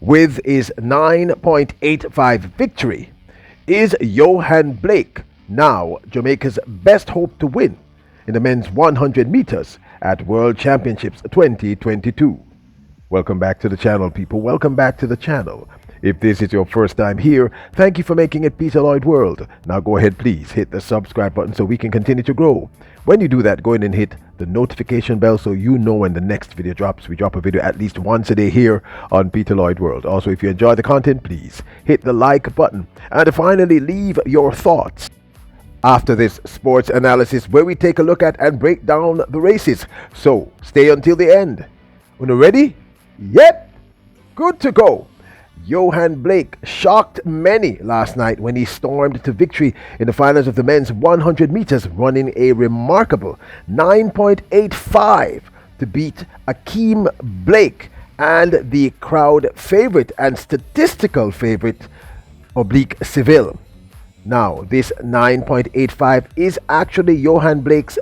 With his 9.85 victory, is Yohan Blake now Jamaica's best hope to win in the men's 100 meters at World Championships 2022? Welcome back to the channel, people. Welcome back to the channel. If this is your first time here, thank you for making it Peter Lloyd World. Now go ahead, please hit the subscribe button so we can continue to grow. When you do that, go ahead and hit the notification bell so you know when the next video drops. We drop a video at least once a day here on Peter Lloyd World. Also, if you enjoy the content, please hit the like button. And finally, leave your thoughts after this sports analysis where we take a look at and break down the races. So stay until the end. When you're ready? Yep, good to go. Yohan Blake shocked many last night when he stormed to victory in the finals of the men's 100 meters, running a remarkable 9.85 to beat Akeem Blake and the crowd favorite and statistical favorite Oblique Seville. Now, this 9.85 is actually Yohan Blake's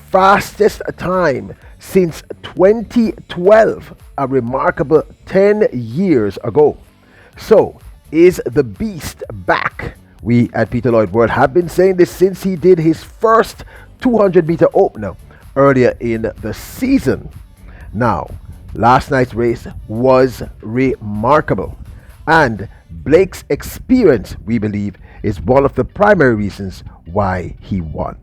fastest time since 2012, a remarkable 10 years ago. So, is the beast back? We at Peter Lloyd World have been saying this since he did his first 200-meter opener earlier in the season. Now, last night's race was remarkable, and Blake's experience, we believe, is one of the primary reasons why he won.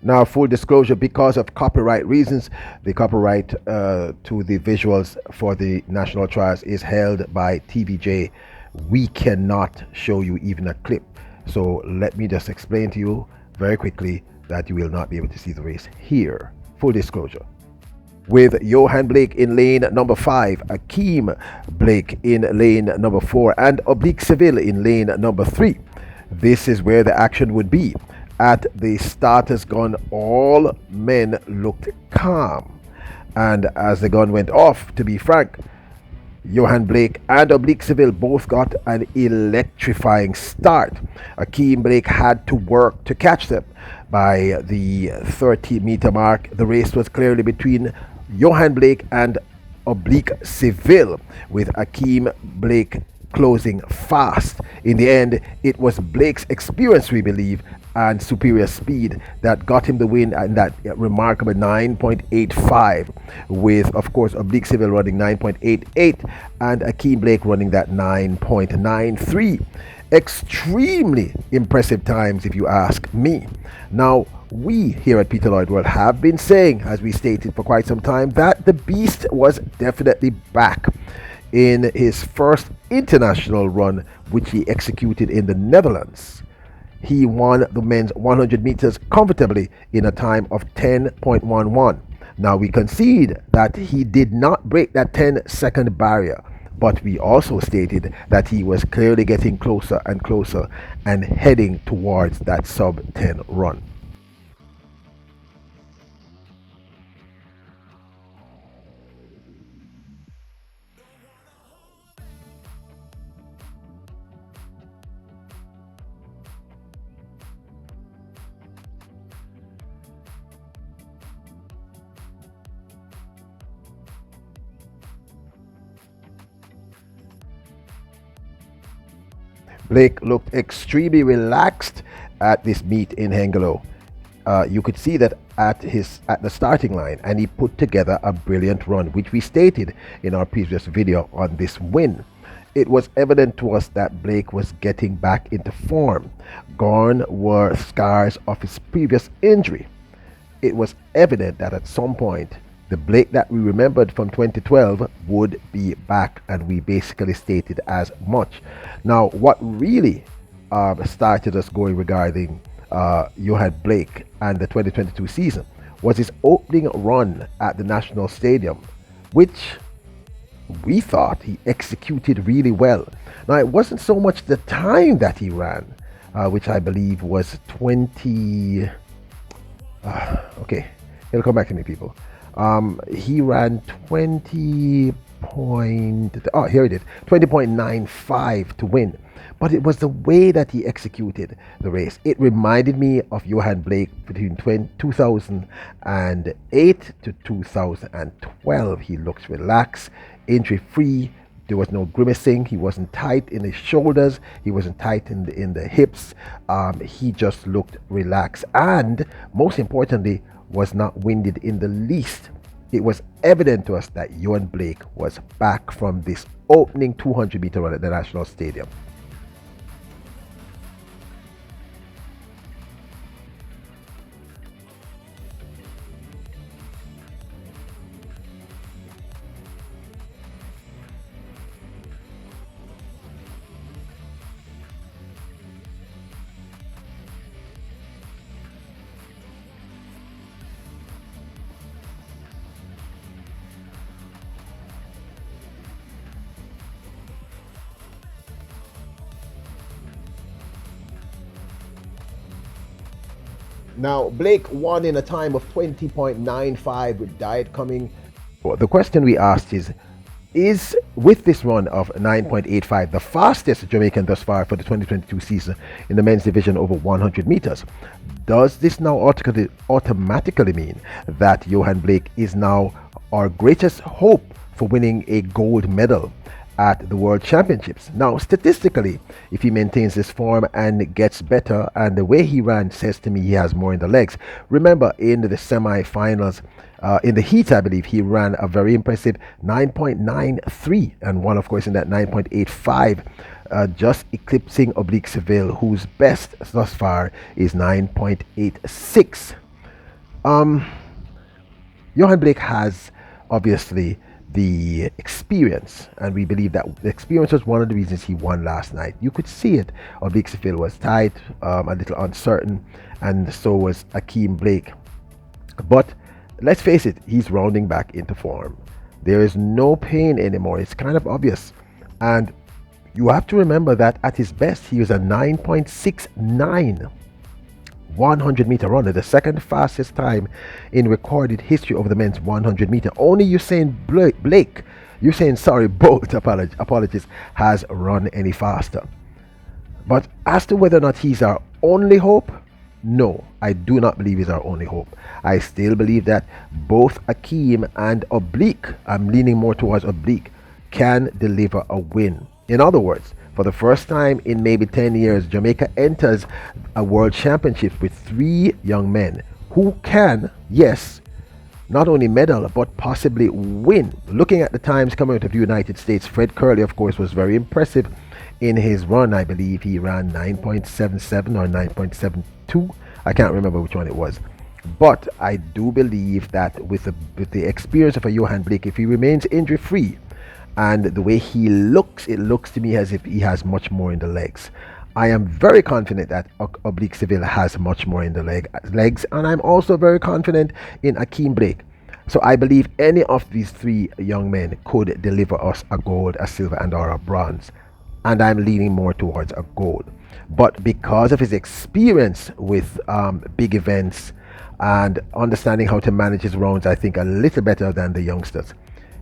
Now, full disclosure, because of copyright reasons, the copyright to the visuals for the national trials is held by TVJ. We cannot show you even a clip. So let me just explain to you very quickly that you will not be able to see the race here. Full disclosure. With Yohan Blake in lane number 5, Akeem Blake in lane number 4, and Oblique Seville in lane number 3. This is where the action would be. At the starter's gun, all men looked calm. And as the gun went off, to be frank, Yohan Blake and Oblique Seville both got an electrifying start. Akeem Blake had to work to catch them. By the 30-meter mark, the race was clearly between Yohan Blake and Oblique Seville, with Akeem Blake closing fast. In the end, it was Blake's experience, we believe, and superior speed that got him the win in that remarkable 9.85, with, of course, Oblique Seville running 9.88 and Akeem Blake running that 9.93. Extremely impressive times, if you ask me. Now, we here at Peter Lloyd World have been saying, as we stated for quite some time, that the beast was definitely back. In his first international run, which he executed in the Netherlands, he won the men's 100 meters comfortably in a time of 10.11. Now, we concede that he did not break that 10-second barrier, but we also stated that he was clearly getting closer and closer and heading towards that sub-10 run. Blake looked extremely relaxed at this meet in Hengelo. You could see that at the starting line, and he put together a brilliant run, which we stated in our previous video on this win. It was evident to us that Blake was getting back into form. Gone were scars of his previous injury. It was evident that at some point, the Blake that we remembered from 2012 would be back, and we basically stated as much. Now, what really started us going regarding Yohan Blake and the 2022 season was his opening run at the National Stadium, which we thought he executed really well. Now, it wasn't so much the time that he ran, which I believe was 20... okay, it'll come back to me, people. He ran 20 point, oh, here it is, 20.95 to win. But it was the way that he executed the race. It reminded me of Yohan Blake between 2008 to 2012. He looks relaxed, injury free, There was no grimacing. He wasn't tight in his shoulders. He wasn't tight in the hips. He just looked relaxed, and most importantly, was not winded in the least. It was evident to us that Yohan Blake was back from this opening 200-meter run at the National Stadium. Now, Blake won in a time of 20.95 with Diet coming. Well, the question we asked is with this run of 9.85 the fastest Jamaican thus far for the 2022 season in the men's division over 100 meters? Does this now automatically mean that Yohan Blake is now our greatest hope for winning a gold medal at the World Championships? Now, statistically, if he maintains this form and gets better, and the way he ran says to me he has more in the legs. Remember, in the semi-finals, in the heat, I believe he ran a very impressive 9.93 and won, of course, in that 9.85, just eclipsing Oblique Seville, whose best thus far is 9.86. Yohan Blake has obviously the experience, and we believe that the experience was one of the reasons he won last night. You could see it. Oblique Seville was tight, a little uncertain, and so was Akeem Blake. But let's face it, he's rounding back into form. There is no pain anymore. It's kind of obvious. And you have to remember that at his best, he was a 9.69 100-meter runner, the second fastest time in recorded history of the men's 100-meter. Only Usain Bolt, apologies, has run any faster. But as to whether or not he's our only hope, no, I do not believe he's our only hope. I still believe that both Akeem and Oblique, I'm leaning more towards Oblique, can deliver a win. In other words, for the first time in maybe 10 years, Jamaica enters a world championship with 3 young men who can, yes, not only medal but possibly win. Looking at the times coming out of the United States, Fred Curley, of course, was very impressive in his run. I believe he ran 9.77 or 9.72. I can't remember which one it was. But I do believe that with the experience of a Yohan Blake, if he remains injury-free, and the way he looks, it looks to me as if he has much more in the legs. I am very confident that Oblique Seville has much more in the legs, and I'm also very confident in Akeem Blake. So I believe any of these 3 young men could deliver us a gold, a silver, and or a bronze. And I'm leaning more towards a gold. But because of his experience with big events and understanding how to manage his rounds, I think a little better than the youngsters,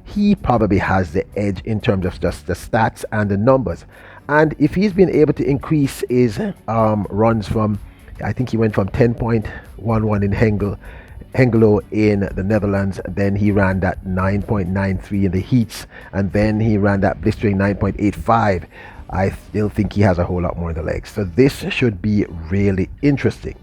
he probably has the edge in terms of just the stats and the numbers. And if he's been able to increase his runs from, I think he went from 10.11 in Hengelo in the Netherlands, then he ran that 9.93 in the heats, and then he ran that blistering 9.85. I still think he has a whole lot more in the legs. So this should be really interesting.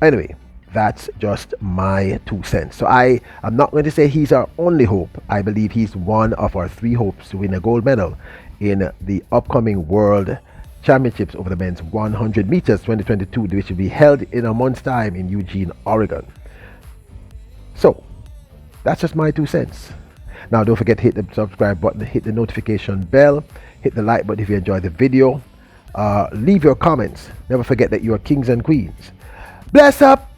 Anyway, that's just my 2 cents. So I am not going to say he's our only hope. I believe he's one of our 3 hopes to win a gold medal in the upcoming World Championships over the men's 100 meters 2022, which will be held in a month's time in Eugene, Oregon. So that's just my 2 cents. Now don't forget to hit the subscribe button, hit the notification bell, hit the like button if you enjoyed the video. Leave your comments. Never forget that you are kings and queens. Bless up.